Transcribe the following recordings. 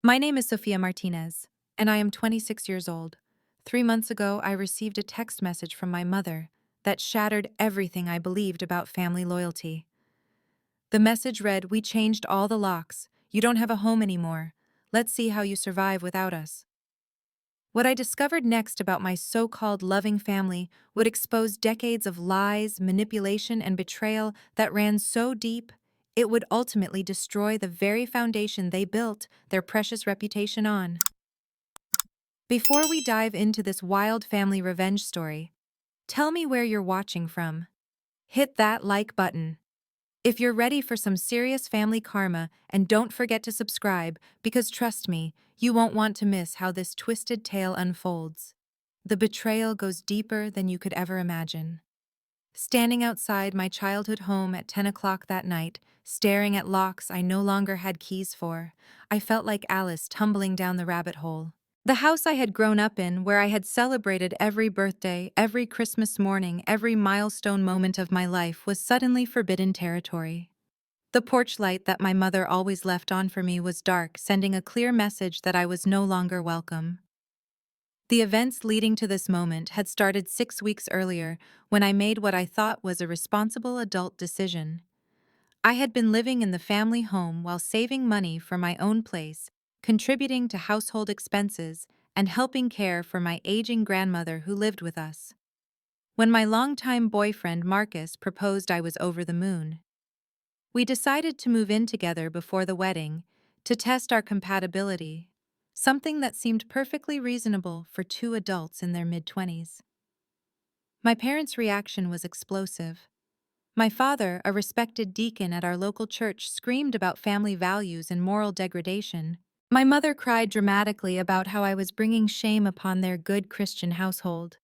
My name is Sofia Martinez, and I am 26 years old. 3 months ago, I received a text message from my mother that shattered everything I believed about family loyalty. The message read, "We changed all the locks. You don't have a home anymore. Let's see how you survive without us." What I discovered next about my so-called loving family would expose decades of lies, manipulation, and betrayal that ran so deep, it would ultimately destroy the very foundation they built their precious reputation on. Before we dive into this wild family revenge story, tell me where you're watching from. Hit that like button if you're ready for some serious family karma, and don't forget to subscribe because trust me, you won't want to miss how this twisted tale unfolds. The betrayal goes deeper than you could ever imagine. Standing outside my childhood home at 10 o'clock that night, staring at locks I no longer had keys for, I felt like Alice tumbling down the rabbit hole. The house I had grown up in, where I had celebrated every birthday, every Christmas morning, every milestone moment of my life, was suddenly forbidden territory. The porch light that my mother always left on for me was dark, sending a clear message that I was no longer welcome. The events leading to this moment had started 6 weeks earlier, when I made what I thought was a responsible adult decision. I had been living in the family home while saving money for my own place, contributing to household expenses, and helping care for my aging grandmother who lived with us. When my longtime boyfriend Marcus proposed, I was over the moon. We decided to move in together before the wedding, to test our compatibility, something that seemed perfectly reasonable for two adults in their mid-20s. My parents' reaction was explosive. My father, a respected deacon at our local church, screamed about family values and moral degradation. My mother cried dramatically about how I was bringing shame upon their good Christian household.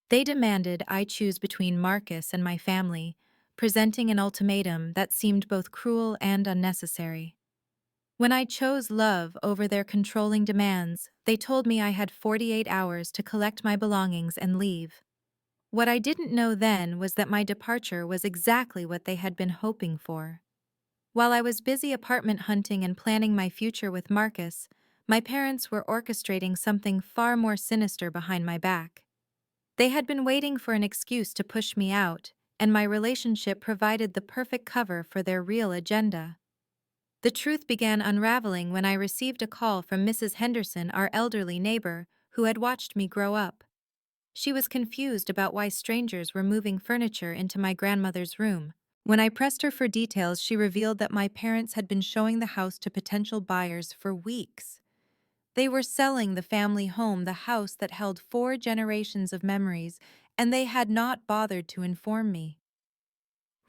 They demanded I choose between Marcus and my family, presenting an ultimatum that seemed both cruel and unnecessary. When I chose love over their controlling demands, they told me I had 48 hours to collect my belongings and leave. What I didn't know then was that my departure was exactly what they had been hoping for. While I was busy apartment hunting and planning my future with Marcus, my parents were orchestrating something far more sinister behind my back. They had been waiting for an excuse to push me out, and my relationship provided the perfect cover for their real agenda. The truth began unraveling when I received a call from Mrs. Henderson, our elderly neighbor, who had watched me grow up. She was confused about why strangers were moving furniture into my grandmother's room. When I pressed her for details, she revealed that my parents had been showing the house to potential buyers for weeks. They were selling the family home, the house that held 4 generations of memories, and they had not bothered to inform me.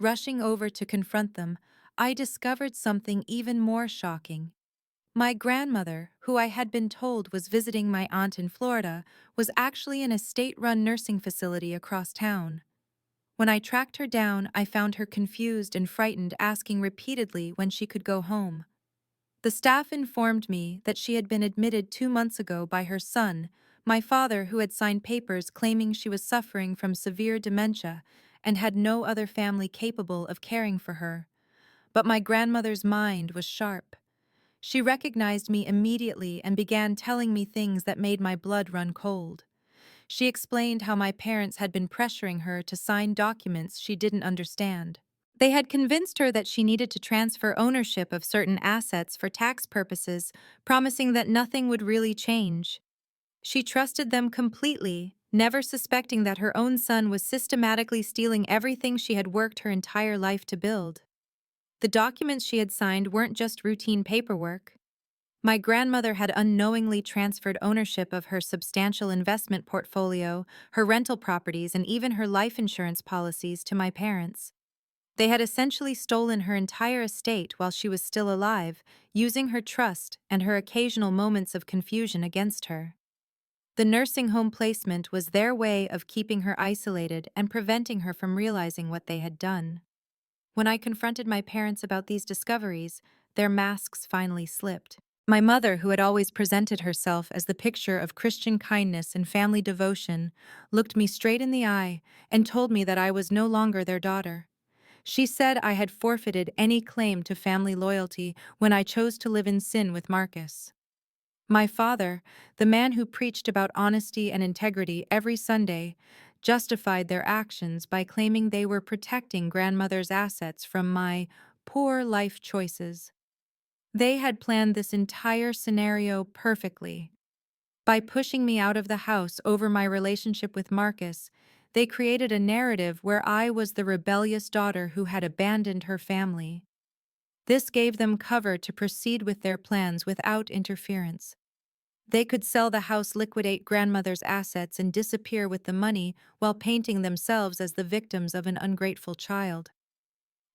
Rushing over to confront them, I discovered something even more shocking. My grandmother, who I had been told was visiting my aunt in Florida, was actually in a state-run nursing facility across town. When I tracked her down, I found her confused and frightened, asking repeatedly when she could go home. The staff informed me that she had been admitted 2 months ago by her son, my father, who had signed papers claiming she was suffering from severe dementia and had no other family capable of caring for her. But my grandmother's mind was sharp. She recognized me immediately and began telling me things that made my blood run cold. She explained how my parents had been pressuring her to sign documents she didn't understand. They had convinced her that she needed to transfer ownership of certain assets for tax purposes, promising that nothing would really change. She trusted them completely, never suspecting that her own son was systematically stealing everything she had worked her entire life to build. The documents she had signed weren't just routine paperwork. My grandmother had unknowingly transferred ownership of her substantial investment portfolio, her rental properties, and even her life insurance policies to my parents. They had essentially stolen her entire estate while she was still alive, using her trust and her occasional moments of confusion against her. The nursing home placement was their way of keeping her isolated and preventing her from realizing what they had done. When I confronted my parents about these discoveries, their masks finally slipped. My mother, who had always presented herself as the picture of Christian kindness and family devotion, looked me straight in the eye and told me that I was no longer their daughter. She said I had forfeited any claim to family loyalty when I chose to live in sin with Marcus. My father, the man who preached about honesty and integrity every Sunday, justified their actions by claiming they were protecting grandmother's assets from my poor life choices. They had planned this entire scenario perfectly. By pushing me out of the house over my relationship with Marcus, they created a narrative where I was the rebellious daughter who had abandoned her family. This gave them cover to proceed with their plans without interference. They could sell the house, liquidate grandmother's assets, and disappear with the money while painting themselves as the victims of an ungrateful child.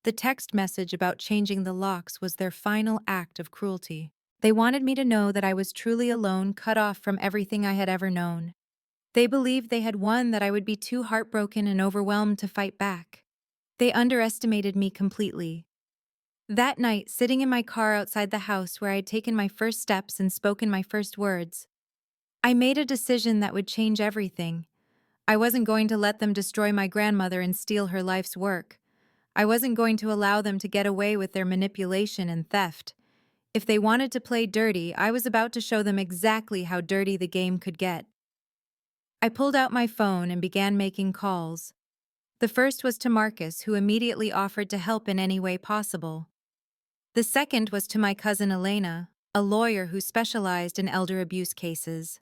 The text message about changing the locks was their final act of cruelty. They wanted me to know that I was truly alone, cut off from everything I had ever known. They believed they had won, that I would be too heartbroken and overwhelmed to fight back. They underestimated me completely. That night, sitting in my car outside the house where I had taken my first steps and spoken my first words, I made a decision that would change everything. I wasn't going to let them destroy my grandmother and steal her life's work. I wasn't going to allow them to get away with their manipulation and theft. If they wanted to play dirty, I was about to show them exactly how dirty the game could get. I pulled out my phone and began making calls. The first was to Marcus, who immediately offered to help in any way possible. The second was to my cousin Elena, a lawyer who specialized in elder abuse cases.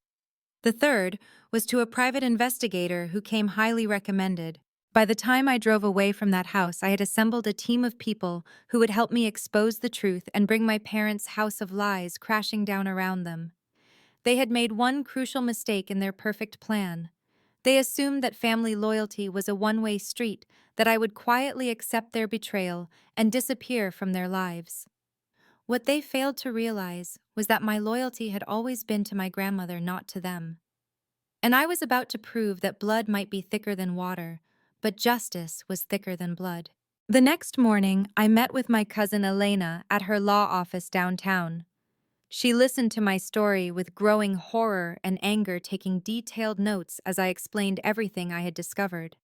The third was to a private investigator who came highly recommended. By the time I drove away from that house, I had assembled a team of people who would help me expose the truth and bring my parents' house of lies crashing down around them. They had made one crucial mistake in their perfect plan. They assumed that family loyalty was a one-way street, that I would quietly accept their betrayal and disappear from their lives. What they failed to realize was that my loyalty had always been to my grandmother, not to them. And I was about to prove that blood might be thicker than water, but justice was thicker than blood. The next morning, I met with my cousin Elena at her law office downtown. She listened to my story with growing horror and anger, taking detailed notes as I explained everything I had discovered.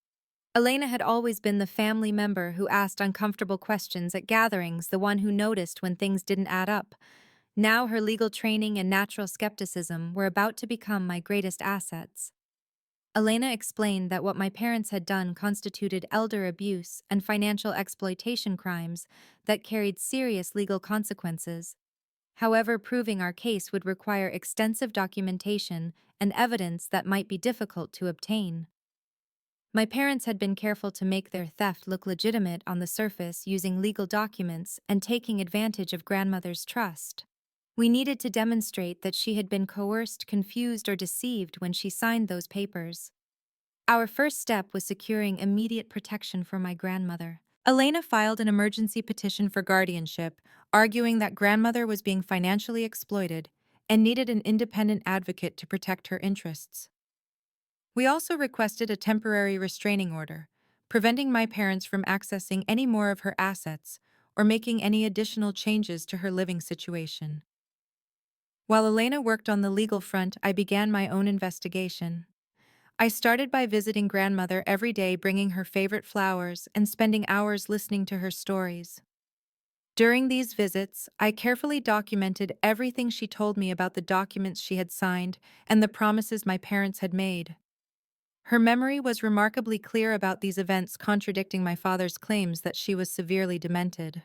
Elena had always been the family member who asked uncomfortable questions at gatherings, the one who noticed when things didn't add up. Now her legal training and natural skepticism were about to become my greatest assets. Elena explained that what my parents had done constituted elder abuse and financial exploitation crimes that carried serious legal consequences. However, proving our case would require extensive documentation and evidence that might be difficult to obtain. My parents had been careful to make their theft look legitimate on the surface, using legal documents and taking advantage of grandmother's trust. We needed to demonstrate that she had been coerced, confused, or deceived when she signed those papers. Our first step was securing immediate protection for my grandmother. Elena filed an emergency petition for guardianship, arguing that grandmother was being financially exploited and needed an independent advocate to protect her interests. We also requested a temporary restraining order, preventing my parents from accessing any more of her assets or making any additional changes to her living situation. While Elena worked on the legal front, I began my own investigation. I started by visiting grandmother every day, bringing her favorite flowers and spending hours listening to her stories. During these visits, I carefully documented everything she told me about the documents she had signed and the promises my parents had made. Her memory was remarkably clear about these events, contradicting my father's claims that she was severely demented.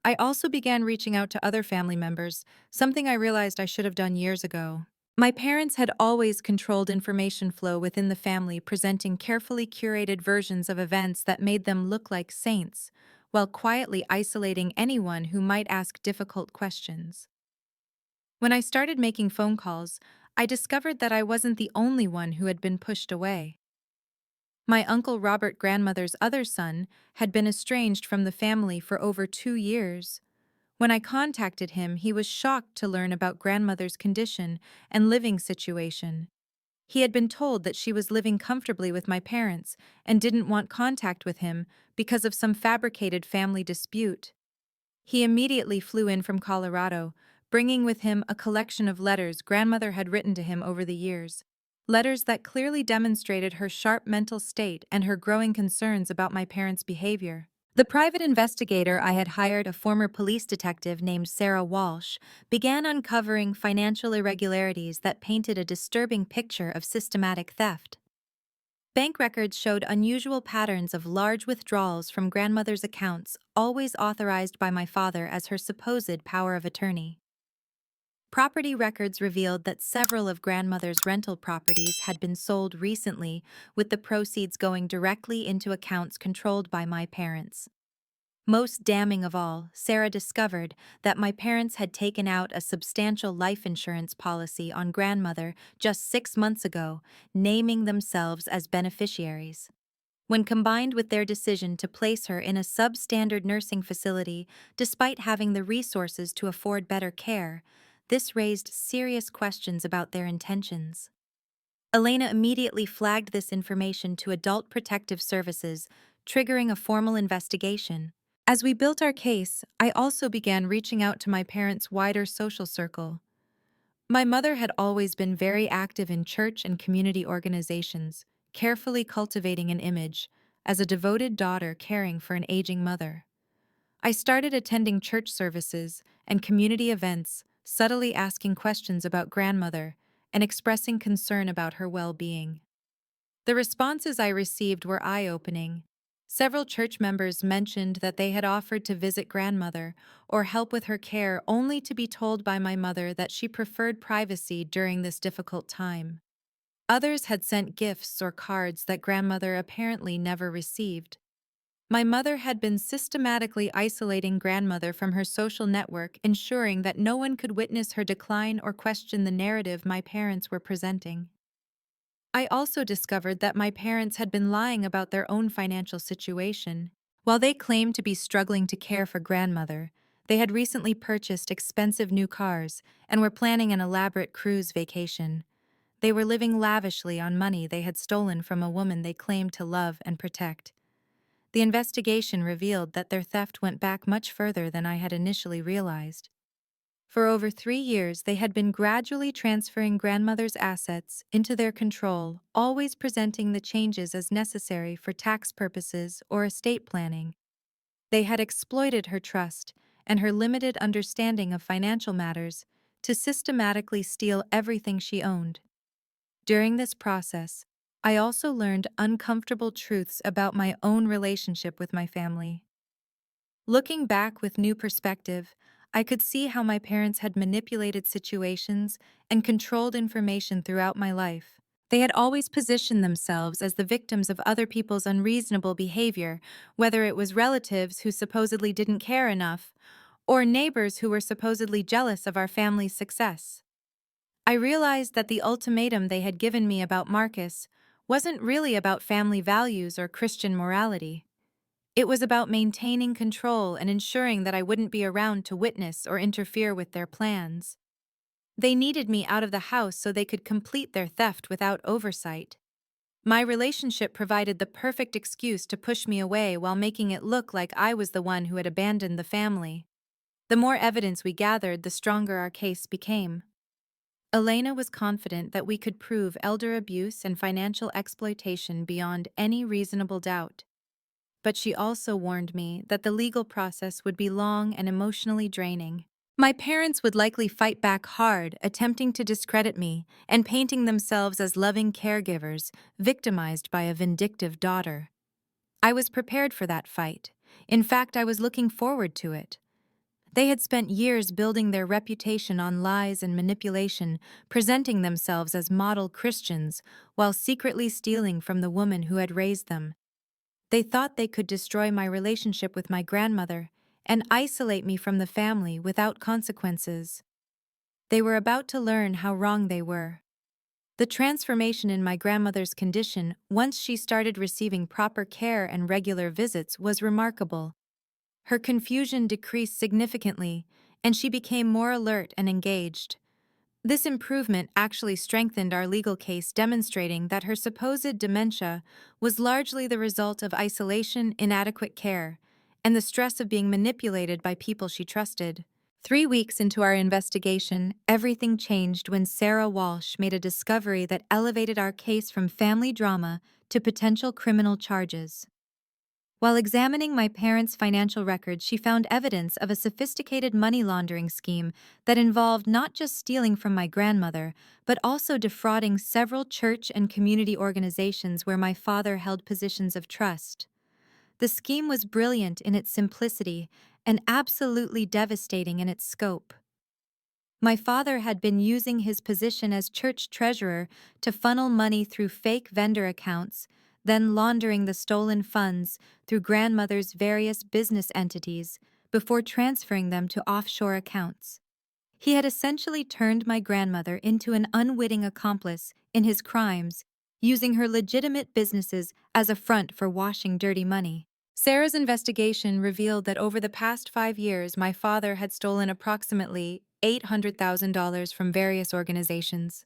I also began reaching out to other family members, something I realized I should have done years ago. My parents had always controlled information flow within the family, presenting carefully curated versions of events that made them look like saints, while quietly isolating anyone who might ask difficult questions. When I started making phone calls, I discovered that I wasn't the only one who had been pushed away. My uncle Robert, grandmother's other son, had been estranged from the family for over 2 years. When I contacted him, he was shocked to learn about grandmother's condition and living situation. He had been told that she was living comfortably with my parents and didn't want contact with him because of some fabricated family dispute. He immediately flew in from Colorado, bringing with him a collection of letters grandmother had written to him over the years. Letters that clearly demonstrated her sharp mental state and her growing concerns about my parents' behavior. The private investigator I had hired, a former police detective named Sarah Walsh, began uncovering financial irregularities that painted a disturbing picture of systematic theft. Bank records showed unusual patterns of large withdrawals from grandmother's accounts, always authorized by my father as her supposed power of attorney. Property records revealed that several of grandmother's rental properties had been sold recently, with the proceeds going directly into accounts controlled by my parents. Most damning of all, Sarah discovered that my parents had taken out a substantial life insurance policy on grandmother just 6 months ago, naming themselves as beneficiaries. When combined with their decision to place her in a substandard nursing facility despite having the resources to afford better care, this raised serious questions about their intentions. Elena immediately flagged this information to Adult Protective Services, triggering a formal investigation. As we built our case, I also began reaching out to my parents' wider social circle. My mother had always been very active in church and community organizations, carefully cultivating an image as a devoted daughter caring for an aging mother. I started attending church services and community events, subtly asking questions about grandmother and expressing concern about her well-being. The responses I received were eye-opening. Several church members mentioned that they had offered to visit grandmother or help with her care, only to be told by my mother that she preferred privacy during this difficult time. Others had sent gifts or cards that grandmother apparently never received. My mother had been systematically isolating grandmother from her social network, ensuring that no one could witness her decline or question the narrative my parents were presenting. I also discovered that my parents had been lying about their own financial situation. While they claimed to be struggling to care for grandmother, they had recently purchased expensive new cars and were planning an elaborate cruise vacation. They were living lavishly on money they had stolen from a woman they claimed to love and protect. The investigation revealed that their theft went back much further than I had initially realized. For over 3 years, they had been gradually transferring grandmother's assets into their control, always presenting the changes as necessary for tax purposes or estate planning. They had exploited her trust and her limited understanding of financial matters to systematically steal everything she owned. During this process, I also learned uncomfortable truths about my own relationship with my family. Looking back with new perspective, I could see how my parents had manipulated situations and controlled information throughout my life. They had always positioned themselves as the victims of other people's unreasonable behavior, whether it was relatives who supposedly didn't care enough, or neighbors who were supposedly jealous of our family's success. I realized that the ultimatum they had given me about Marcus wasn't really about family values or Christian morality. It was about maintaining control and ensuring that I wouldn't be around to witness or interfere with their plans. They needed me out of the house so they could complete their theft without oversight. My relationship provided the perfect excuse to push me away while making it look like I was the one who had abandoned the family. The more evidence we gathered, the stronger our case became. Elena was confident that we could prove elder abuse and financial exploitation beyond any reasonable doubt. But she also warned me that the legal process would be long and emotionally draining. My parents would likely fight back hard, attempting to discredit me and painting themselves as loving caregivers, victimized by a vindictive daughter. I was prepared for that fight. In fact, I was looking forward to it. They had spent years building their reputation on lies and manipulation, presenting themselves as model Christians while secretly stealing from the woman who had raised them. They thought they could destroy my relationship with my grandmother and isolate me from the family without consequences. They were about to learn how wrong they were. The transformation in my grandmother's condition, once she started receiving proper care and regular visits, was remarkable. Her confusion decreased significantly, and she became more alert and engaged. This improvement actually strengthened our legal case, demonstrating that her supposed dementia was largely the result of isolation, inadequate care, and the stress of being manipulated by people she trusted. 3 weeks into our investigation, everything changed when Sarah Walsh made a discovery that elevated our case from family drama to potential criminal charges. While examining my parents' financial records, she found evidence of a sophisticated money laundering scheme that involved not just stealing from my grandmother, but also defrauding several church and community organizations where my father held positions of trust. The scheme was brilliant in its simplicity and absolutely devastating in its scope. My father had been using his position as church treasurer to funnel money through fake vendor accounts, then laundering the stolen funds through grandmother's various business entities before transferring them to offshore accounts. He had essentially turned my grandmother into an unwitting accomplice in his crimes, using her legitimate businesses as a front for washing dirty money. Sarah's investigation revealed that over the past 5 years, my father had stolen approximately $800,000 from various organizations.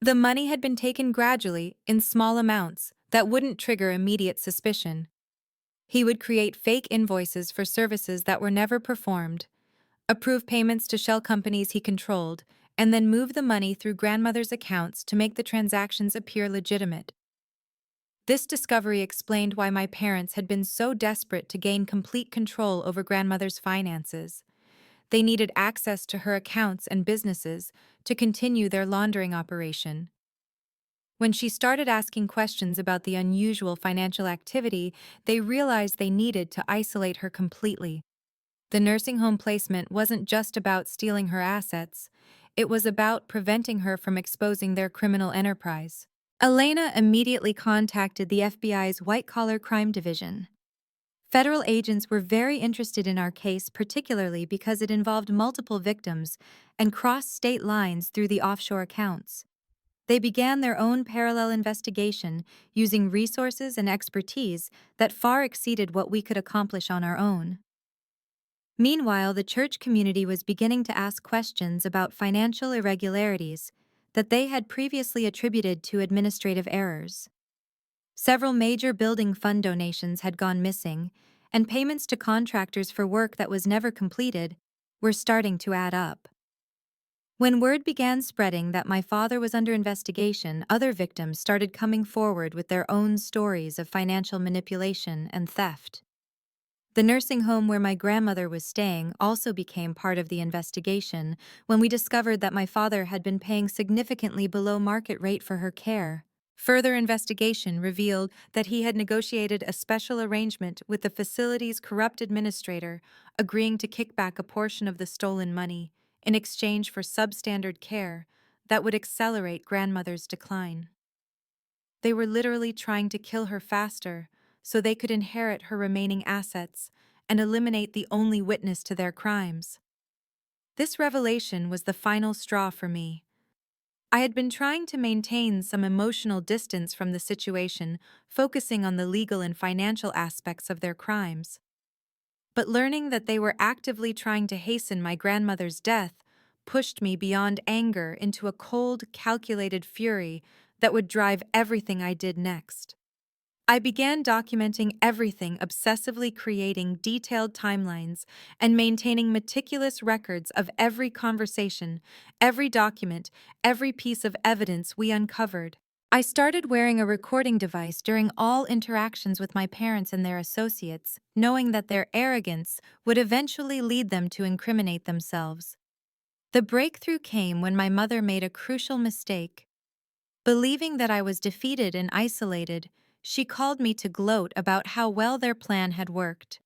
The money had been taken gradually, in small amounts, that wouldn't trigger immediate suspicion. He would create fake invoices for services that were never performed, approve payments to shell companies he controlled, and then move the money through grandmother's accounts to make the transactions appear legitimate. This discovery explained why my parents had been so desperate to gain complete control over grandmother's finances. They needed access to her accounts and businesses to continue their laundering operation. When she started asking questions about the unusual financial activity, they realized they needed to isolate her completely. The nursing home placement wasn't just about stealing her assets, it was about preventing her from exposing their criminal enterprise. Elena immediately contacted the FBI's white-collar crime division. Federal agents were very interested in our case, particularly because it involved multiple victims and crossed state lines through the offshore accounts. They began their own parallel investigation using resources and expertise that far exceeded what we could accomplish on our own. Meanwhile, the church community was beginning to ask questions about financial irregularities that they had previously attributed to administrative errors. Several major building fund donations had gone missing, and payments to contractors for work that was never completed were starting to add up. When word began spreading that my father was under investigation, other victims started coming forward with their own stories of financial manipulation and theft. The nursing home where my grandmother was staying also became part of the investigation when we discovered that my father had been paying significantly below market rate for her care. Further investigation revealed that he had negotiated a special arrangement with the facility's corrupt administrator, agreeing to kick back a portion of the stolen money in exchange for substandard care that would accelerate grandmother's decline. They were literally trying to kill her faster so they could inherit her remaining assets and eliminate the only witness to their crimes. This revelation was the final straw for me. I had been trying to maintain some emotional distance from the situation, focusing on the legal and financial aspects of their crimes. But learning that they were actively trying to hasten my grandmother's death pushed me beyond anger into a cold, calculated fury that would drive everything I did next. I began documenting everything, obsessively creating detailed timelines and maintaining meticulous records of every conversation, every document, every piece of evidence we uncovered. I started wearing a recording device during all interactions with my parents and their associates, knowing that their arrogance would eventually lead them to incriminate themselves. The breakthrough came when my mother made a crucial mistake. Believing that I was defeated and isolated, she called me to gloat about how well their plan had worked.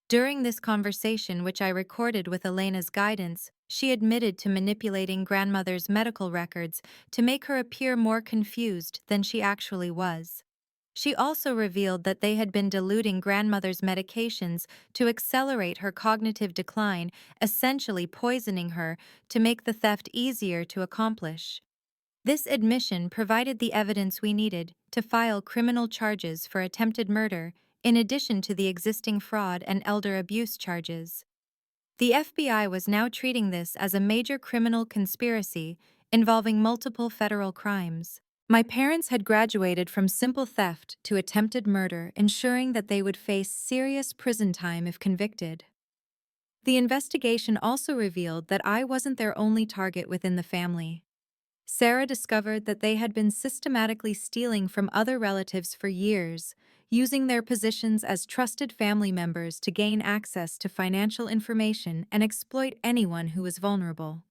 During this conversation, which I recorded with Elena's guidance, she admitted to manipulating grandmother's medical records to make her appear more confused than she actually was. She also revealed that they had been diluting grandmother's medications to accelerate her cognitive decline, essentially poisoning her to make the theft easier to accomplish. This admission provided the evidence we needed to file criminal charges for attempted murder, in addition to the existing fraud and elder abuse charges. The FBI was now treating this as a major criminal conspiracy involving multiple federal crimes. My parents had graduated from simple theft to attempted murder, ensuring that they would face serious prison time if convicted. The investigation also revealed that I wasn't their only target within the family. Sarah discovered that they had been systematically stealing from other relatives for years, using their positions as trusted family members to gain access to financial information and exploit anyone who was vulnerable.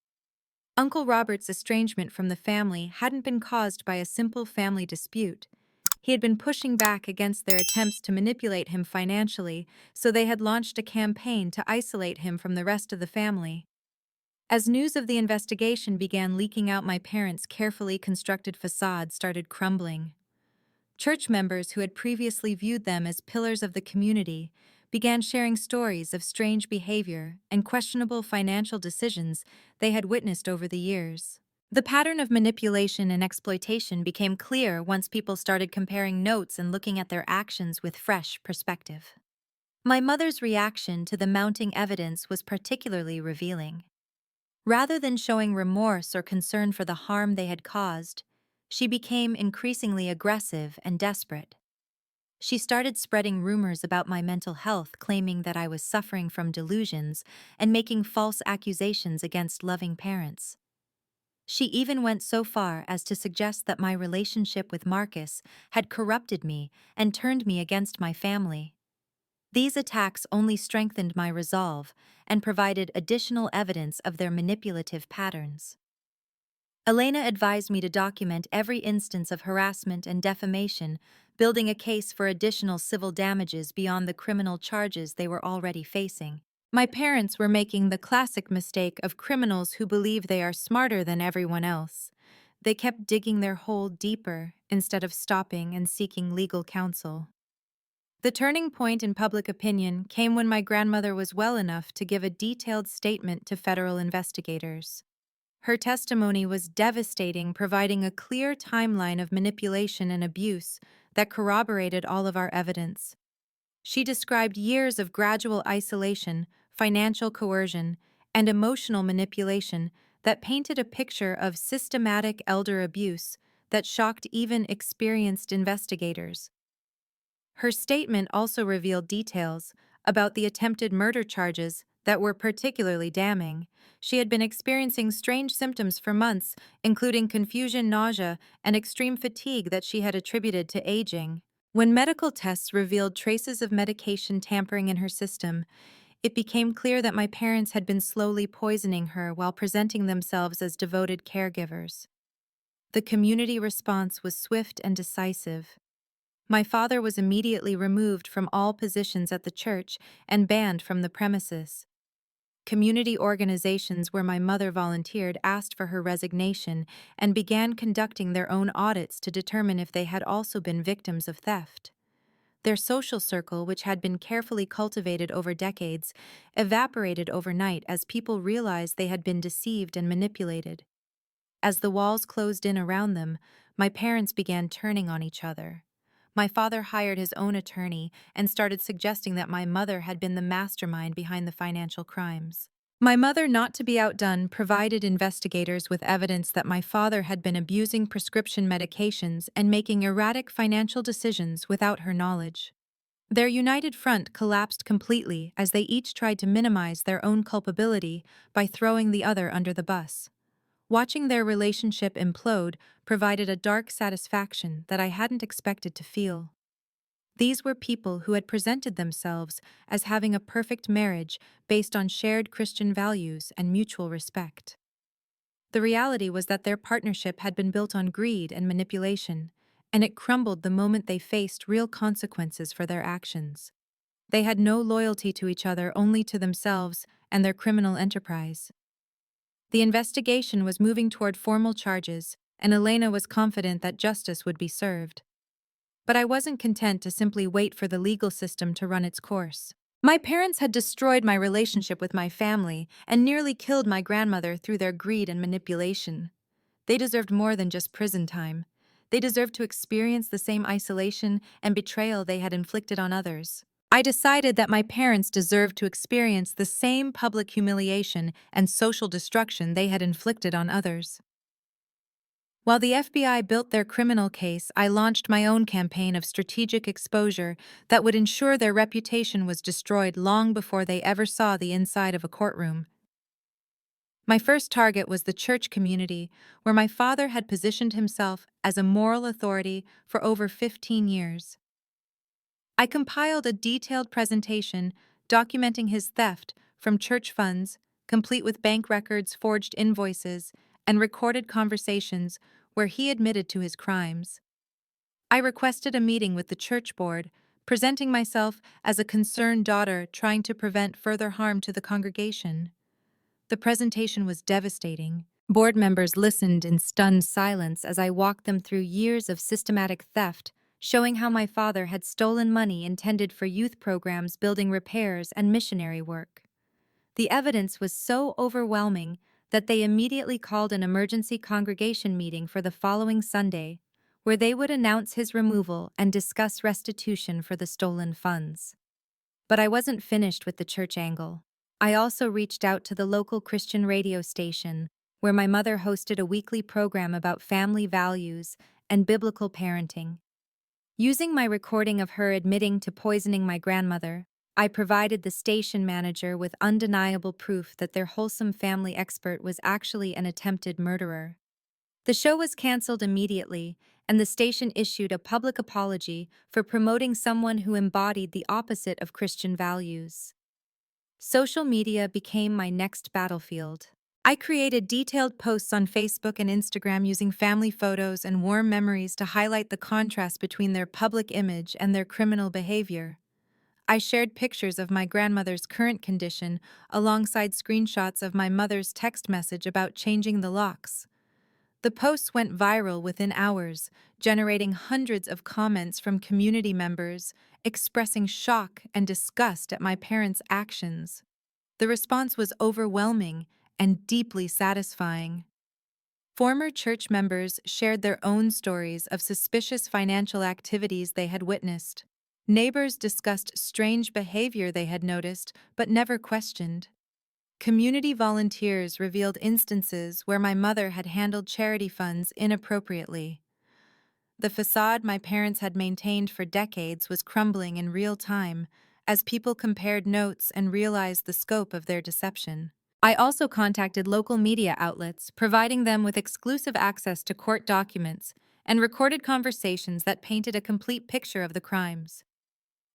Uncle Robert's estrangement from the family hadn't been caused by a simple family dispute. He had been pushing back against their attempts to manipulate him financially, so they had launched a campaign to isolate him from the rest of the family. As news of the investigation began leaking out, my parents' carefully constructed facade started crumbling. Church members who had previously viewed them as pillars of the community began sharing stories of strange behavior and questionable financial decisions they had witnessed over the years. The pattern of manipulation and exploitation became clear once people started comparing notes and looking at their actions with fresh perspective. My mother's reaction to the mounting evidence was particularly revealing. Rather than showing remorse or concern for the harm they had caused, she became increasingly aggressive and desperate. She started spreading rumors about my mental health, claiming that I was suffering from delusions and making false accusations against loving parents. She even went so far as to suggest that my relationship with Marcus had corrupted me and turned me against my family. These attacks only strengthened my resolve and provided additional evidence of their manipulative patterns. Elena advised me to document every instance of harassment and defamation, building a case for additional civil damages beyond the criminal charges they were already facing. My parents were making the classic mistake of criminals who believe they are smarter than everyone else. They kept digging their hole deeper instead of stopping and seeking legal counsel. The turning point in public opinion came when my grandmother was well enough to give a detailed statement to federal investigators. Her testimony was devastating, providing a clear timeline of manipulation and abuse that corroborated all of our evidence. She described years of gradual isolation, financial coercion, and emotional manipulation that painted a picture of systematic elder abuse that shocked even experienced investigators. Her statement also revealed details about the attempted murder charges that were particularly damning. She had been experiencing strange symptoms for months, including confusion, nausea, and extreme fatigue that she had attributed to aging. When medical tests revealed traces of medication tampering in her system, it became clear that my parents had been slowly poisoning her while presenting themselves as devoted caregivers. The community response was swift and decisive. My father was immediately removed from all positions at the church and banned from the premises. Community organizations where my mother volunteered asked for her resignation and began conducting their own audits to determine if they had also been victims of theft. Their social circle, which had been carefully cultivated over decades, evaporated overnight as people realized they had been deceived and manipulated. As the walls closed in around them, my parents began turning on each other. My father hired his own attorney and started suggesting that my mother had been the mastermind behind the financial crimes. My mother, not to be outdone, provided investigators with evidence that my father had been abusing prescription medications and making erratic financial decisions without her knowledge. Their united front collapsed completely as they each tried to minimize their own culpability by throwing the other under the bus. Watching their relationship implode provided a dark satisfaction that I hadn't expected to feel. These were people who had presented themselves as having a perfect marriage based on shared Christian values and mutual respect. The reality was that their partnership had been built on greed and manipulation, and it crumbled the moment they faced real consequences for their actions. They had no loyalty to each other, only to themselves and their criminal enterprise. The investigation was moving toward formal charges, and Elena was confident that justice would be served. But I wasn't content to simply wait for the legal system to run its course. My parents had destroyed my relationship with my family and nearly killed my grandmother through their greed and manipulation. They deserved more than just prison time. They deserved to experience the same isolation and betrayal they had inflicted on others. I decided that my parents deserved to experience the same public humiliation and social destruction they had inflicted on others. While the FBI built their criminal case, I launched my own campaign of strategic exposure that would ensure their reputation was destroyed long before they ever saw the inside of a courtroom. My first target was the church community, where my father had positioned himself as a moral authority for over 15 years. I compiled a detailed presentation documenting his theft from church funds, complete with bank records, forged invoices, and recorded conversations where he admitted to his crimes. I requested a meeting with the church board, presenting myself as a concerned daughter trying to prevent further harm to the congregation. The presentation was devastating. Board members listened in stunned silence as I walked them through years of systematic theft, showing how my father had stolen money intended for youth programs, building repairs, and missionary work. The evidence was so overwhelming that they immediately called an emergency congregation meeting for the following Sunday, where they would announce his removal and discuss restitution for the stolen funds. But I wasn't finished with the church angle. I also reached out to the local Christian radio station, where my mother hosted a weekly program about family values and biblical parenting. Using my recording of her admitting to poisoning my grandmother, I provided the station manager with undeniable proof that their wholesome family expert was actually an attempted murderer. The show was canceled immediately, and the station issued a public apology for promoting someone who embodied the opposite of Christian values. Social media became my next battlefield. I created detailed posts on Facebook and Instagram using family photos and warm memories to highlight the contrast between their public image and their criminal behavior. I shared pictures of my grandmother's current condition alongside screenshots of my mother's text message about changing the locks. The posts went viral within hours, generating hundreds of comments from community members expressing shock and disgust at my parents' actions. The response was overwhelming and deeply satisfying. Former church members shared their own stories of suspicious financial activities they had witnessed. Neighbors discussed strange behavior they had noticed but never questioned. Community volunteers revealed instances where my mother had handled charity funds inappropriately. The facade my parents had maintained for decades was crumbling in real time as people compared notes and realized the scope of their deception. I also contacted local media outlets, providing them with exclusive access to court documents and recorded conversations that painted a complete picture of the crimes.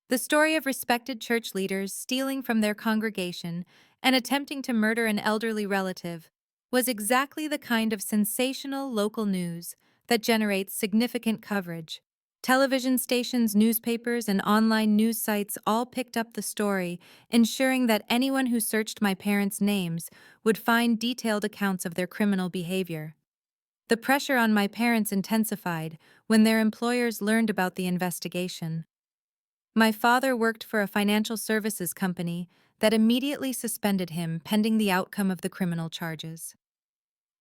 The story of respected church leaders stealing from their congregation and attempting to murder an elderly relative was exactly the kind of sensational local news that generates significant coverage. Television stations, newspapers, and online news sites all picked up the story, ensuring that anyone who searched my parents' names would find detailed accounts of their criminal behavior. The pressure on my parents intensified when their employers learned about the investigation. My father worked for a financial services company that immediately suspended him pending the outcome of the criminal charges.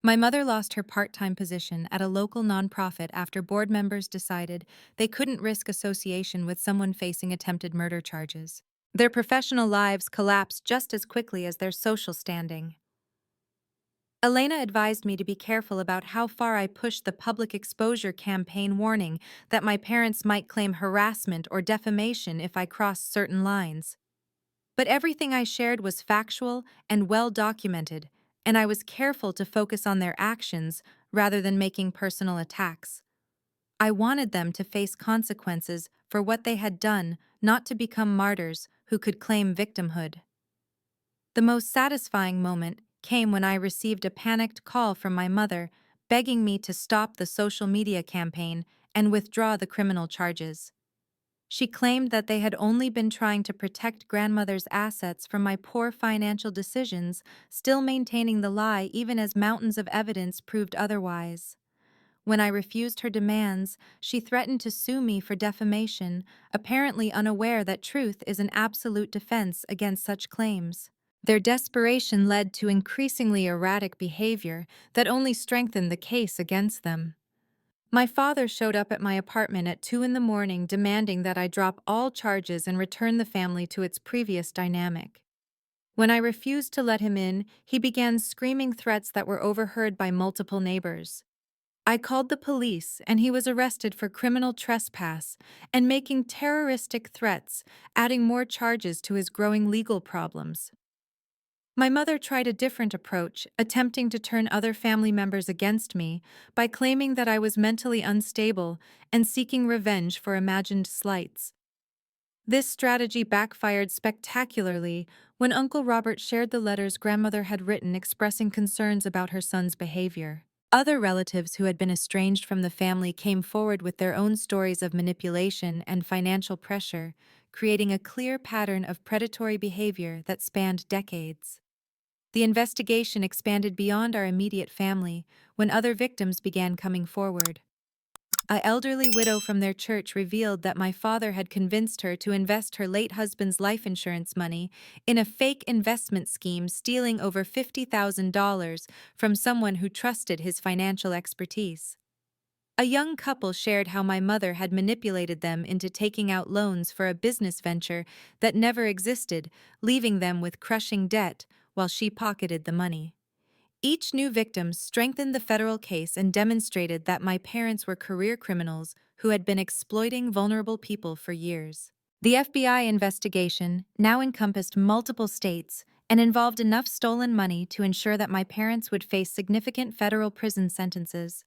My mother lost her part-time position at a local nonprofit after board members decided they couldn't risk association with someone facing attempted murder charges. Their professional lives collapsed just as quickly as their social standing. Elena advised me to be careful about how far I pushed the public exposure campaign, warning that my parents might claim harassment or defamation if I crossed certain lines. But everything I shared was factual and well documented, and I was careful to focus on their actions rather than making personal attacks. I wanted them to face consequences for what they had done, not to become martyrs who could claim victimhood. The most satisfying moment came when I received a panicked call from my mother begging me to stop the social media campaign and withdraw the criminal charges. She claimed that they had only been trying to protect grandmother's assets from my poor financial decisions, still maintaining the lie even as mountains of evidence proved otherwise. When I refused her demands, she threatened to sue me for defamation, apparently unaware that truth is an absolute defense against such claims. Their desperation led to increasingly erratic behavior that only strengthened the case against them. My father showed up at my apartment at 2 in the morning demanding that I drop all charges and return the family to its previous dynamic. When I refused to let him in, he began screaming threats that were overheard by multiple neighbors. I called the police and he was arrested for criminal trespass and making terroristic threats, adding more charges to his growing legal problems. My mother tried a different approach, attempting to turn other family members against me by claiming that I was mentally unstable and seeking revenge for imagined slights. This strategy backfired spectacularly when Uncle Robert shared the letters grandmother had written expressing concerns about her son's behavior. Other relatives who had been estranged from the family came forward with their own stories of manipulation and financial pressure, creating a clear pattern of predatory behavior that spanned decades. The investigation expanded beyond our immediate family when other victims began coming forward. An elderly widow from their church revealed that my father had convinced her to invest her late husband's life insurance money in a fake investment scheme, stealing over $50,000 from someone who trusted his financial expertise. A young couple shared how my mother had manipulated them into taking out loans for a business venture that never existed, leaving them with crushing debt while she pocketed the money. Each new victim strengthened the federal case and demonstrated that my parents were career criminals who had been exploiting vulnerable people for years. The FBI investigation now encompassed multiple states and involved enough stolen money to ensure that my parents would face significant federal prison sentences.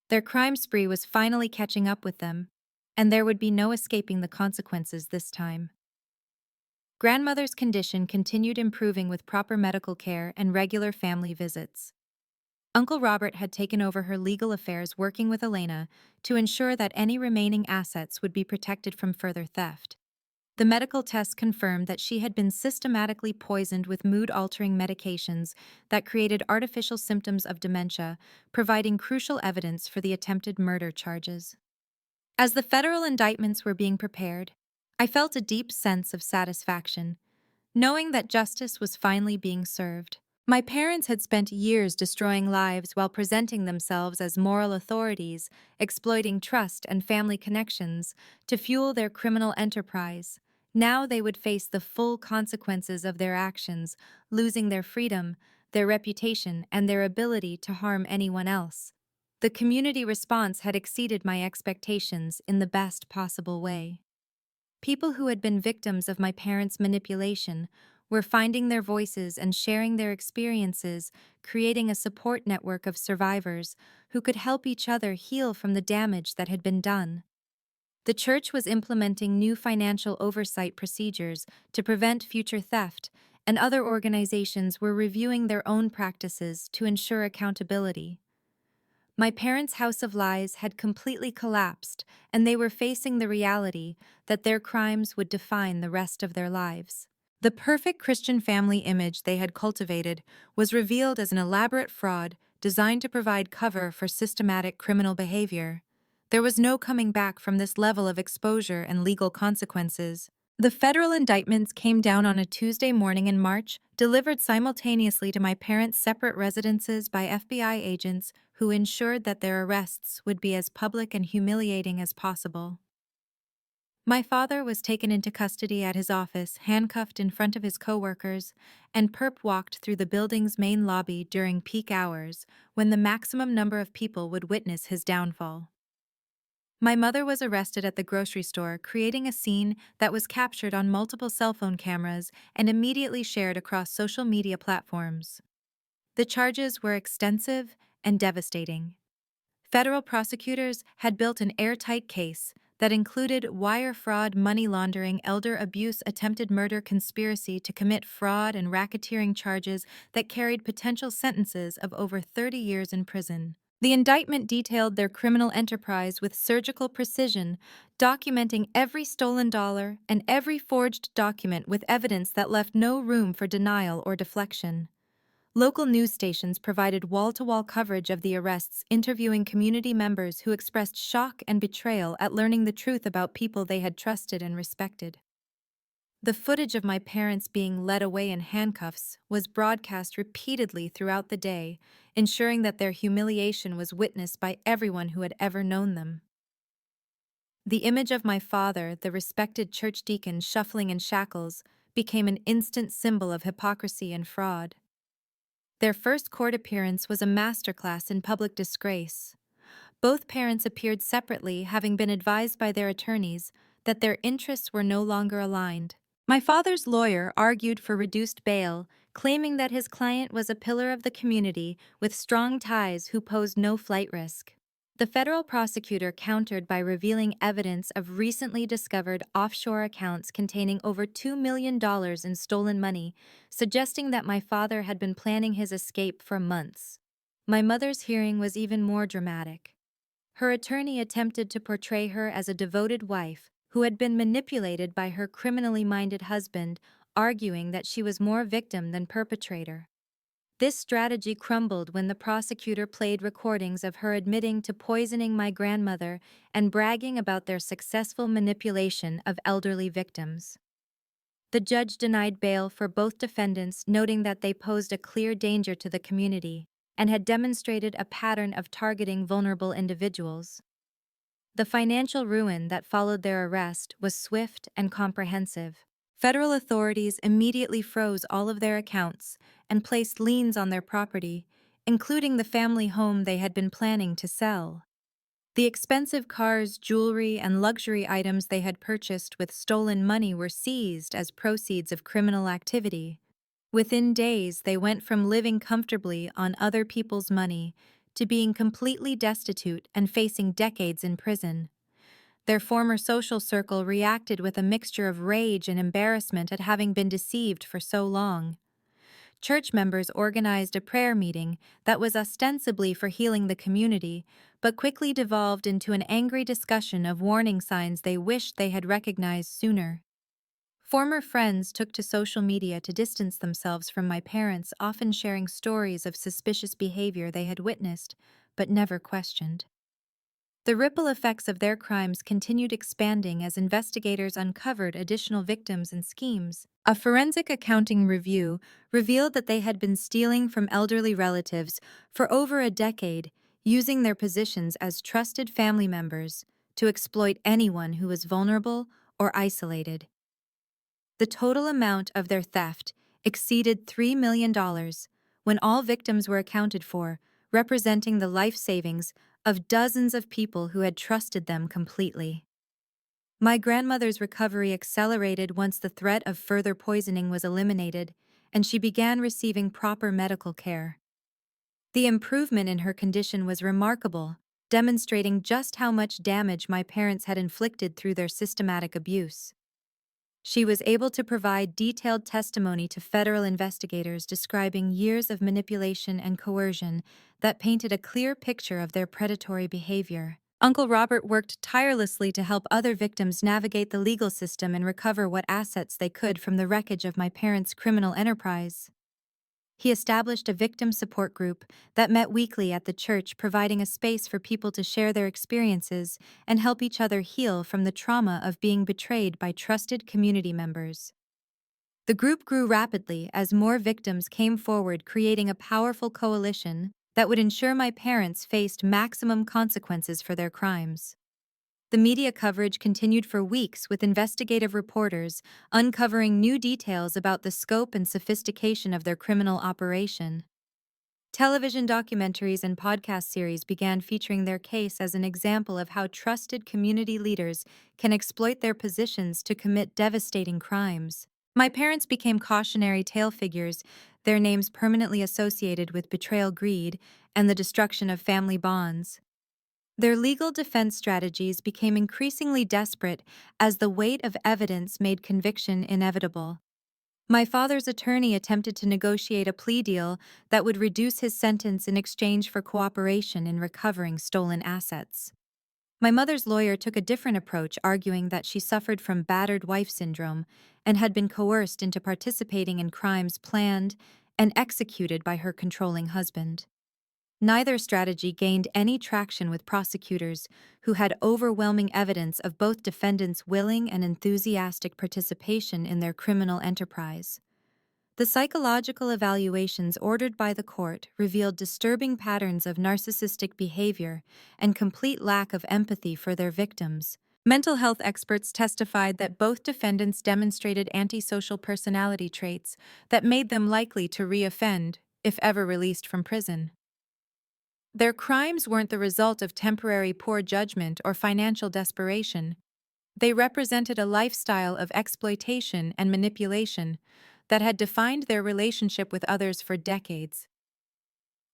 Their crime spree was finally catching up with them, and there would be no escaping the consequences this time. Grandmother's condition continued improving with proper medical care and regular family visits. Uncle Robert had taken over her legal affairs, working with Elena to ensure that any remaining assets would be protected from further theft. The medical tests confirmed that she had been systematically poisoned with mood-altering medications that created artificial symptoms of dementia, providing crucial evidence for the attempted murder charges. As the federal indictments were being prepared, I felt a deep sense of satisfaction, knowing that justice was finally being served. My parents had spent years destroying lives while presenting themselves as moral authorities, exploiting trust and family connections to fuel their criminal enterprise. Now they would face the full consequences of their actions, losing their freedom, their reputation, and their ability to harm anyone else. The community response had exceeded my expectations in the best possible way. People who had been victims of my parents' manipulation were finding their voices and sharing their experiences, creating a support network of survivors who could help each other heal from the damage that had been done. The church was implementing new financial oversight procedures to prevent future theft, and other organizations were reviewing their own practices to ensure accountability. My parents' house of lies had completely collapsed, and they were facing the reality that their crimes would define the rest of their lives. The perfect Christian family image they had cultivated was revealed as an elaborate fraud designed to provide cover for systematic criminal behavior. There was no coming back from this level of exposure and legal consequences. The federal indictments came down on a Tuesday morning in March, delivered simultaneously to my parents' separate residences by FBI agents who ensured that their arrests would be as public and humiliating as possible. My father was taken into custody at his office, handcuffed in front of his coworkers, and perp walked through the building's main lobby during peak hours when the maximum number of people would witness his downfall. My mother was arrested at the grocery store, creating a scene that was captured on multiple cell phone cameras and immediately shared across social media platforms. The charges were extensive and devastating. Federal prosecutors had built an airtight case that included wire fraud, money laundering, elder abuse, attempted murder, conspiracy to commit fraud, and racketeering charges that carried potential sentences of over 30 years in prison. The indictment detailed their criminal enterprise with surgical precision, documenting every stolen dollar and every forged document with evidence that left no room for denial or deflection. Local news stations provided wall-to-wall coverage of the arrests, interviewing community members who expressed shock and betrayal at learning the truth about people they had trusted and respected. The footage of my parents being led away in handcuffs was broadcast repeatedly throughout the day, ensuring that their humiliation was witnessed by everyone who had ever known them. The image of my father, the respected church deacon shuffling in shackles, became an instant symbol of hypocrisy and fraud. Their first court appearance was a masterclass in public disgrace. Both parents appeared separately, having been advised by their attorneys that their interests were no longer aligned. My father's lawyer argued for reduced bail, claiming that his client was a pillar of the community with strong ties who posed no flight risk. The federal prosecutor countered by revealing evidence of recently discovered offshore accounts containing over $2 million in stolen money, suggesting that my father had been planning his escape for months. My mother's hearing was even more dramatic. Her attorney attempted to portray her as a devoted wife who had been manipulated by her criminally minded husband, arguing that she was more victim than perpetrator. This strategy crumbled when the prosecutor played recordings of her admitting to poisoning my grandmother and bragging about their successful manipulation of elderly victims. The judge denied bail for both defendants, noting that they posed a clear danger to the community and had demonstrated a pattern of targeting vulnerable individuals. The financial ruin that followed their arrest was swift and comprehensive. Federal authorities immediately froze all of their accounts and placed liens on their property, including the family home they had been planning to sell. The expensive cars, jewelry, and luxury items they had purchased with stolen money were seized as proceeds of criminal activity. Within days, they went from living comfortably on other people's money to being completely destitute and facing decades in prison. Their former social circle reacted with a mixture of rage and embarrassment at having been deceived for so long. Church members organized a prayer meeting that was ostensibly for healing the community, but quickly devolved into an angry discussion of warning signs they wished they had recognized sooner. Former friends took to social media to distance themselves from my parents, often sharing stories of suspicious behavior they had witnessed, but never questioned. The ripple effects of their crimes continued expanding as investigators uncovered additional victims and schemes. A forensic accounting review revealed that they had been stealing from elderly relatives for over a decade, using their positions as trusted family members to exploit anyone who was vulnerable or isolated. The total amount of their theft exceeded $3 million when all victims were accounted for, representing the life savings of dozens of people who had trusted them completely. My grandmother's recovery accelerated once the threat of further poisoning was eliminated, and she began receiving proper medical care. The improvement in her condition was remarkable, demonstrating just how much damage my parents had inflicted through their systematic abuse. She was able to provide detailed testimony to federal investigators describing years of manipulation and coercion that painted a clear picture of their predatory behavior. Uncle Robert worked tirelessly to help other victims navigate the legal system and recover what assets they could from the wreckage of my parents' criminal enterprise. He established a victim support group that met weekly at the church, providing a space for people to share their experiences and help each other heal from the trauma of being betrayed by trusted community members. The group grew rapidly as more victims came forward, creating a powerful coalition that would ensure my parents faced maximum consequences for their crimes. The media coverage continued for weeks, with investigative reporters uncovering new details about the scope and sophistication of their criminal operation. Television documentaries and podcast series began featuring their case as an example of how trusted community leaders can exploit their positions to commit devastating crimes. My parents became cautionary tale figures, their names permanently associated with betrayal, greed, and the destruction of family bonds. Their legal defense strategies became increasingly desperate as the weight of evidence made conviction inevitable. My father's attorney attempted to negotiate a plea deal that would reduce his sentence in exchange for cooperation in recovering stolen assets. My mother's lawyer took a different approach, arguing that she suffered from battered wife syndrome and had been coerced into participating in crimes planned and executed by her controlling husband. Neither strategy gained any traction with prosecutors, who had overwhelming evidence of both defendants' willing and enthusiastic participation in their criminal enterprise. The psychological evaluations ordered by the court revealed disturbing patterns of narcissistic behavior and complete lack of empathy for their victims. Mental health experts testified that both defendants demonstrated antisocial personality traits that made them likely to reoffend if ever released from prison. Their crimes weren't the result of temporary poor judgment or financial desperation. They represented a lifestyle of exploitation and manipulation that had defined their relationship with others for decades.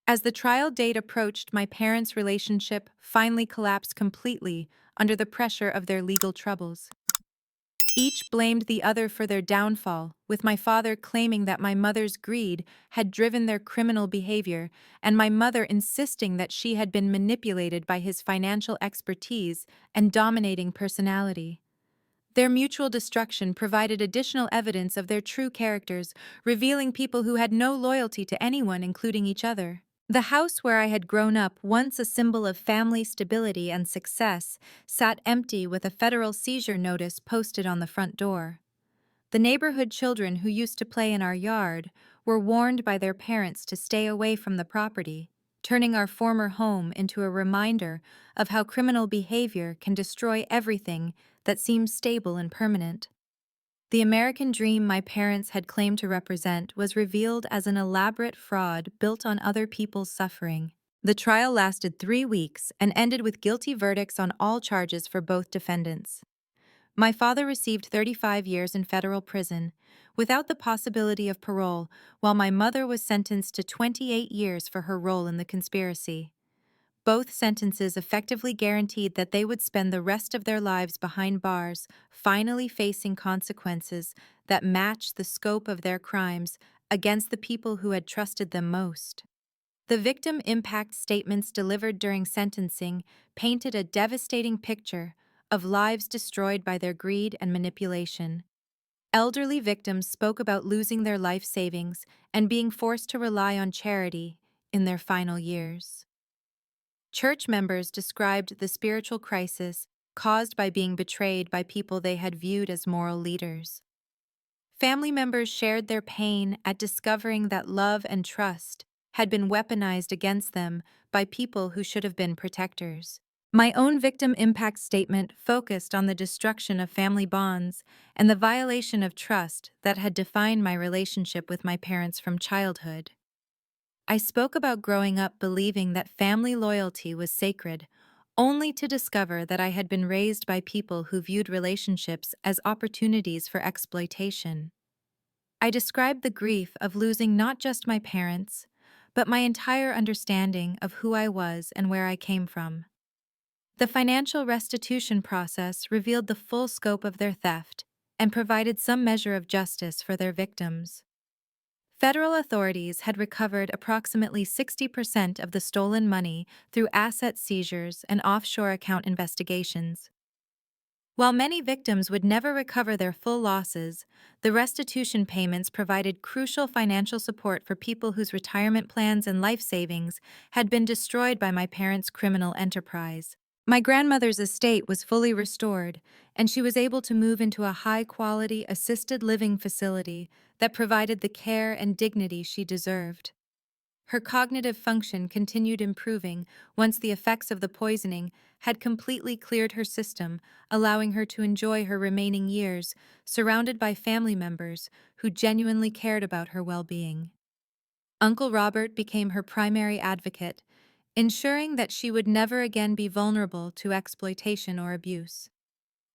As the trial date approached, my parents' relationship finally collapsed completely under the pressure of their legal troubles. Each blamed the other for their downfall, with my father claiming that my mother's greed had driven their criminal behavior, and my mother insisting that she had been manipulated by his financial expertise and dominating personality. Their mutual destruction provided additional evidence of their true characters, revealing people who had no loyalty to anyone, including each other. The house where I had grown up, once a symbol of family stability and success, sat empty with a federal seizure notice posted on the front door. The neighborhood children who used to play in our yard were warned by their parents to stay away from the property, turning our former home into a reminder of how criminal behavior can destroy everything that seems stable and permanent. The American dream my parents had claimed to represent was revealed as an elaborate fraud built on other people's suffering. The trial lasted 3 weeks and ended with guilty verdicts on all charges for both defendants. My father received 35 years in federal prison, without the possibility of parole, while my mother was sentenced to 28 years for her role in the conspiracy. Both sentences effectively guaranteed that they would spend the rest of their lives behind bars, finally facing consequences that matched the scope of their crimes against the people who had trusted them most. The victim impact statements delivered during sentencing painted a devastating picture of lives destroyed by their greed and manipulation. Elderly victims spoke about losing their life savings and being forced to rely on charity in their final years. Church members described the spiritual crisis caused by being betrayed by people they had viewed as moral leaders. Family members shared their pain at discovering that love and trust had been weaponized against them by people who should have been protectors. My own victim impact statement focused on the destruction of family bonds and the violation of trust that had defined my relationship with my parents from childhood. I spoke about growing up believing that family loyalty was sacred, only to discover that I had been raised by people who viewed relationships as opportunities for exploitation. I described the grief of losing not just my parents, but my entire understanding of who I was and where I came from. The financial restitution process revealed the full scope of their theft and provided some measure of justice for their victims. Federal authorities had recovered approximately 60% of the stolen money through asset seizures and offshore account investigations. While many victims would never recover their full losses, the restitution payments provided crucial financial support for people whose retirement plans and life savings had been destroyed by my parents' criminal enterprise. My grandmother's estate was fully restored, and she was able to move into a high-quality assisted living facility that provided the care and dignity she deserved. Her cognitive function continued improving once the effects of the poisoning had completely cleared her system, allowing her to enjoy her remaining years, surrounded by family members who genuinely cared about her well-being. Uncle Robert became her primary advocate, ensuring that she would never again be vulnerable to exploitation or abuse.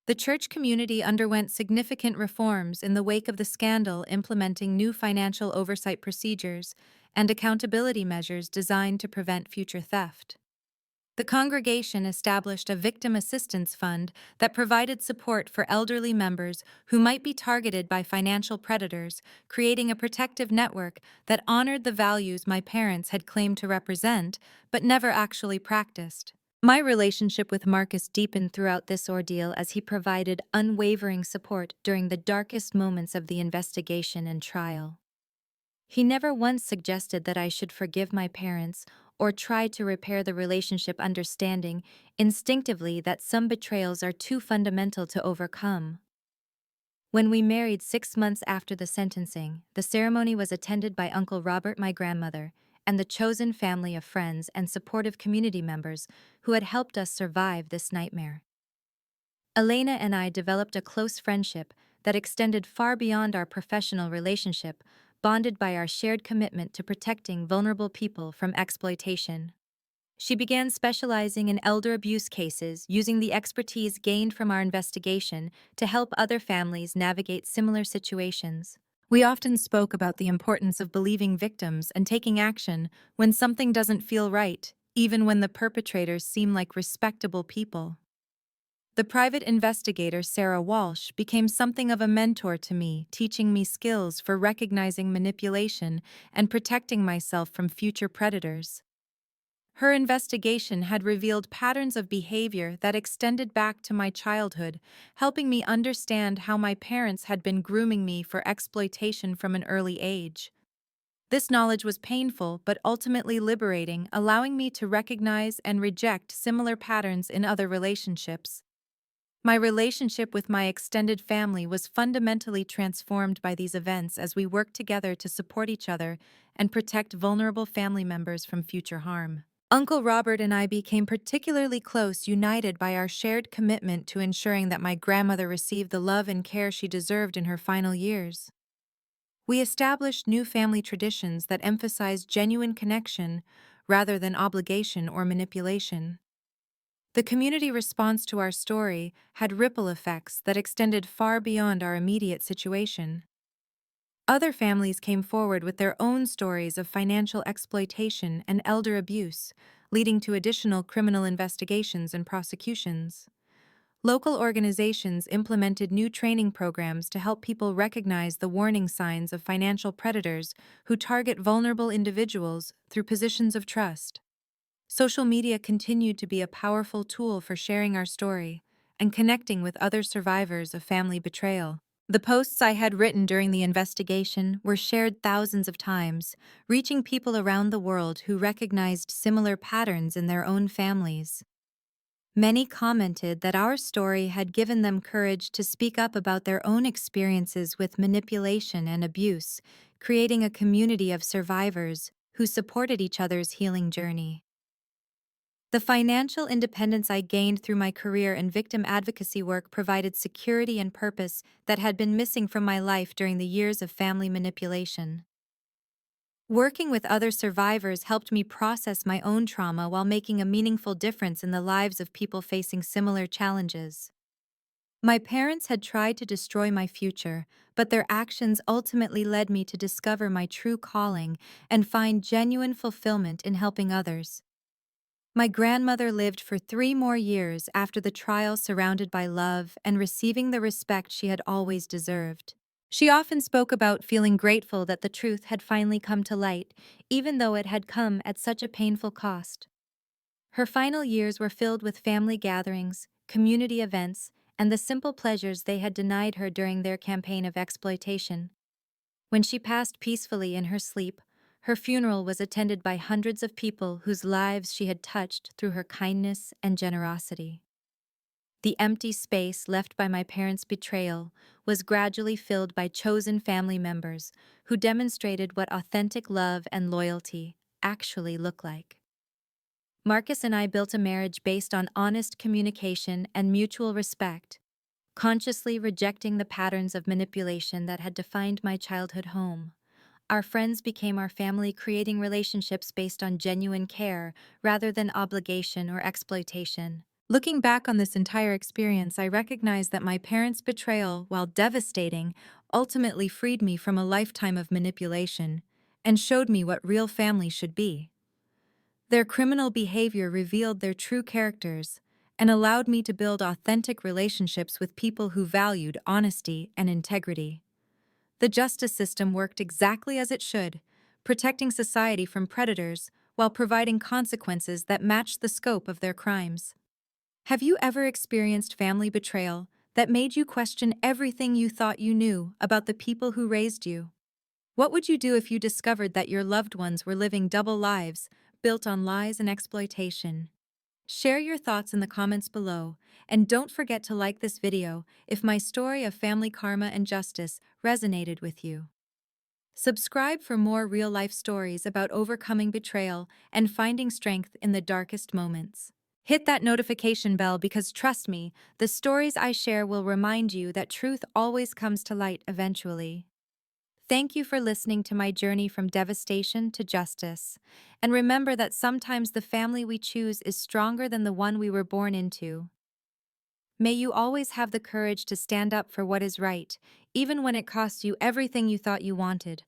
The church community underwent significant reforms in the wake of the scandal, implementing new financial oversight procedures and accountability measures designed to prevent future theft. The congregation established a victim assistance fund that provided support for elderly members who might be targeted by financial predators, creating a protective network that honored the values my parents had claimed to represent but never actually practiced. My relationship with Marcus deepened throughout this ordeal as he provided unwavering support during the darkest moments of the investigation and trial. He never once suggested that I should forgive my parents or try to repair the relationship, understanding instinctively that some betrayals are too fundamental to overcome. When we married 6 months after the sentencing, the ceremony was attended by Uncle Robert, my grandmother, and the chosen family of friends and supportive community members who had helped us survive this nightmare. Elena and I developed a close friendship that extended far beyond our professional relationship, bonded by our shared commitment to protecting vulnerable people from exploitation. She began specializing in elder abuse cases, using the expertise gained from our investigation to help other families navigate similar situations. We often spoke about the importance of believing victims and taking action when something doesn't feel right, even when the perpetrators seem like respectable people. The private investigator Sarah Walsh became something of a mentor to me, teaching me skills for recognizing manipulation and protecting myself from future predators. Her investigation had revealed patterns of behavior that extended back to my childhood, helping me understand how my parents had been grooming me for exploitation from an early age. This knowledge was painful but ultimately liberating, allowing me to recognize and reject similar patterns in other relationships. My relationship with my extended family was fundamentally transformed by these events as we worked together to support each other and protect vulnerable family members from future harm. Uncle Robert and I became particularly close, united by our shared commitment to ensuring that my grandmother received the love and care she deserved in her final years. We established new family traditions that emphasized genuine connection rather than obligation or manipulation. The community response to our story had ripple effects that extended far beyond our immediate situation. Other families came forward with their own stories of financial exploitation and elder abuse, leading to additional criminal investigations and prosecutions. Local organizations implemented new training programs to help people recognize the warning signs of financial predators who target vulnerable individuals through positions of trust. Social media continued to be a powerful tool for sharing our story and connecting with other survivors of family betrayal. The posts I had written during the investigation were shared thousands of times, reaching people around the world who recognized similar patterns in their own families. Many commented that our story had given them courage to speak up about their own experiences with manipulation and abuse, creating a community of survivors who supported each other's healing journey. The financial independence I gained through my career and victim advocacy work provided security and purpose that had been missing from my life during the years of family manipulation. Working with other survivors helped me process my own trauma while making a meaningful difference in the lives of people facing similar challenges. My parents had tried to destroy my future, but their actions ultimately led me to discover my true calling and find genuine fulfillment in helping others. My grandmother lived for 3 more years after the trial, surrounded by love and receiving the respect she had always deserved. She often spoke about feeling grateful that the truth had finally come to light, even though it had come at such a painful cost. Her final years were filled with family gatherings, community events, and the simple pleasures they had denied her during their campaign of exploitation. When she passed peacefully in her sleep, her funeral was attended by hundreds of people whose lives she had touched through her kindness and generosity. The empty space left by my parents' betrayal was gradually filled by chosen family members who demonstrated what authentic love and loyalty actually look like. Marcus and I built a marriage based on honest communication and mutual respect, consciously rejecting the patterns of manipulation that had defined my childhood home. Our friends became our family, creating relationships based on genuine care rather than obligation or exploitation. Looking back on this entire experience, I recognize that my parents' betrayal, while devastating, ultimately freed me from a lifetime of manipulation and showed me what real family should be. Their criminal behavior revealed their true characters and allowed me to build authentic relationships with people who valued honesty and integrity. The justice system worked exactly as it should, protecting society from predators while providing consequences that matched the scope of their crimes. Have you ever experienced family betrayal that made you question everything you thought you knew about the people who raised you? What would you do if you discovered that your loved ones were living double lives, built on lies and exploitation? Share your thoughts in the comments below, and don't forget to like this video if my story of family karma and justice resonated with you. Subscribe for more real-life stories about overcoming betrayal and finding strength in the darkest moments. Hit that notification bell because, trust me, the stories I share will remind you that truth always comes to light eventually. Thank you for listening to my journey from devastation to justice. And remember that sometimes the family we choose is stronger than the one we were born into. May you always have the courage to stand up for what is right, even when it costs you everything you thought you wanted.